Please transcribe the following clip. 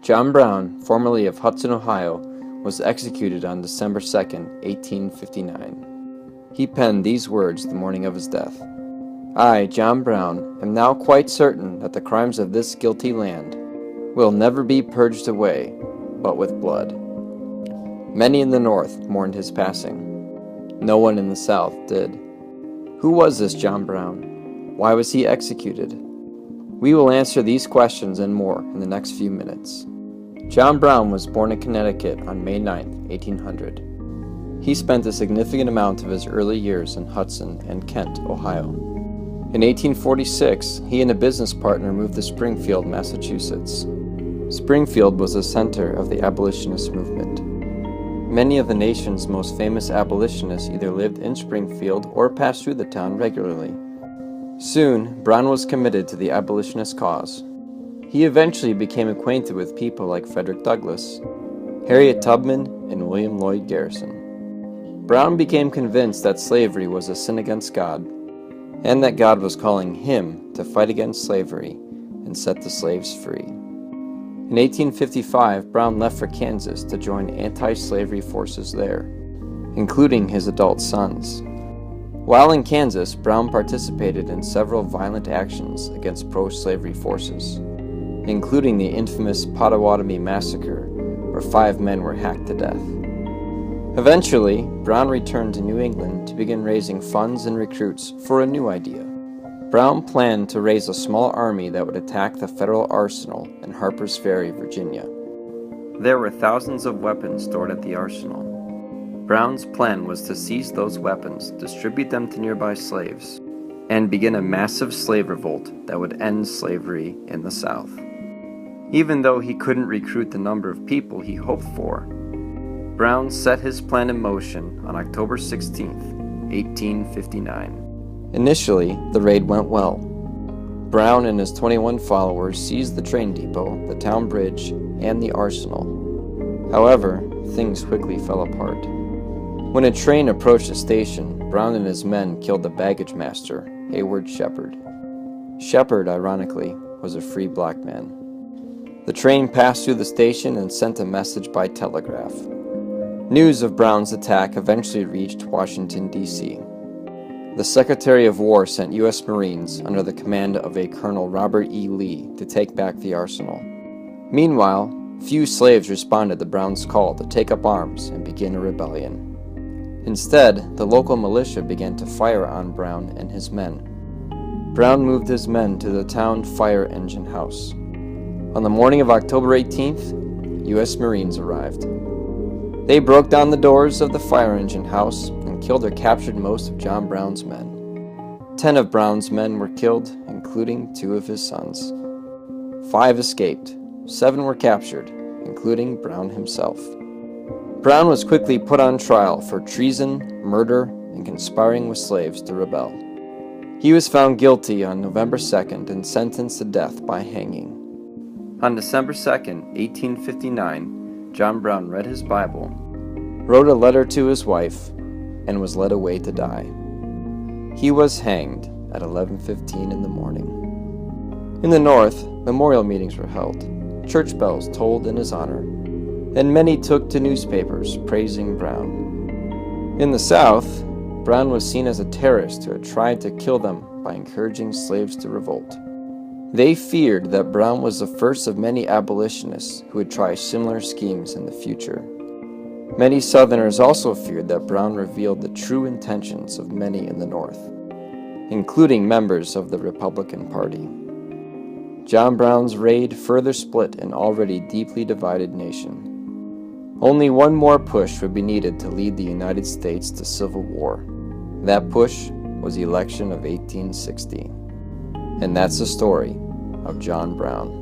John Brown, formerly of Hudson, Ohio, was executed on December 2, 1859. He penned these words the morning of his death. I, John Brown, am now quite certain that the crimes of this guilty land will never be purged away, but with blood. Many in the North mourned his passing. No one in the South did. Who was this John Brown? Why was he executed? We will answer these questions and more in the next few minutes. John Brown was born in Connecticut on May 9, 1800. He spent a significant amount of his early years in Hudson and Kent, Ohio. In 1846, he and a business partner moved to Springfield, Massachusetts. Springfield was the center of the abolitionist movement. Many of the nation's most famous abolitionists either lived in Springfield or passed through the town regularly. Soon, Brown was committed to the abolitionist cause. He eventually became acquainted with people like Frederick Douglass, Harriet Tubman, and William Lloyd Garrison. Brown became convinced that slavery was a sin against God, and that God was calling him to fight against slavery and set the slaves free. In 1855, Brown left for Kansas to join anti-slavery forces there, including his adult sons. While in Kansas, Brown participated in several violent actions against pro-slavery forces, including the infamous Pottawatomie Massacre, where 5 men were hacked to death. Eventually, Brown returned to New England to begin raising funds and recruits for a new idea. Brown planned to raise a small army that would attack the federal arsenal in Harper's Ferry, Virginia. There were thousands of weapons stored at the arsenal. Brown's plan was to seize those weapons, distribute them to nearby slaves, and begin a massive slave revolt that would end slavery in the South. Even though he couldn't recruit the number of people he hoped for, Brown set his plan in motion on October 16, 1859. Initially, the raid went well. Brown and his 21 followers seized the train depot, the town bridge, and the arsenal. However, things quickly fell apart. When a train approached the station, Brown and his men killed the baggage master, Hayward Shepherd. Shepherd, ironically, was a free black man. The train passed through the station and sent a message by telegraph. News of Brown's attack eventually reached Washington, D.C. The Secretary of War sent U.S. Marines under the command of a Colonel Robert E. Lee to take back the arsenal. Meanwhile, few slaves responded to Brown's call to take up arms and begin a rebellion. Instead, the local militia began to fire on Brown and his men. Brown moved his men to the town fire engine house. On the morning of October 18th, U.S. Marines arrived. They broke down the doors of the fire engine house and killed or captured most of John Brown's men. 10 of Brown's men were killed, including 2 of his sons. 5 escaped. 7 were captured, including Brown himself. Brown was quickly put on trial for treason, murder, and conspiring with slaves to rebel. He was found guilty on November 2nd and sentenced to death by hanging. On December 2nd, 1859, John Brown read his Bible, wrote a letter to his wife, and was led away to die. He was hanged at 11:15 in the morning. In the North, memorial meetings were held, church bells tolled in his honor, and many took to newspapers praising Brown. In the South, Brown was seen as a terrorist who had tried to kill them by encouraging slaves to revolt. They feared that Brown was the first of many abolitionists who would try similar schemes in the future. Many Southerners also feared that Brown revealed the true intentions of many in the North, including members of the Republican Party. John Brown's raid further split an already deeply divided nation. Only one more push would be needed to lead the United States to civil war. That push was the election of 1860. And that's the story of John Brown.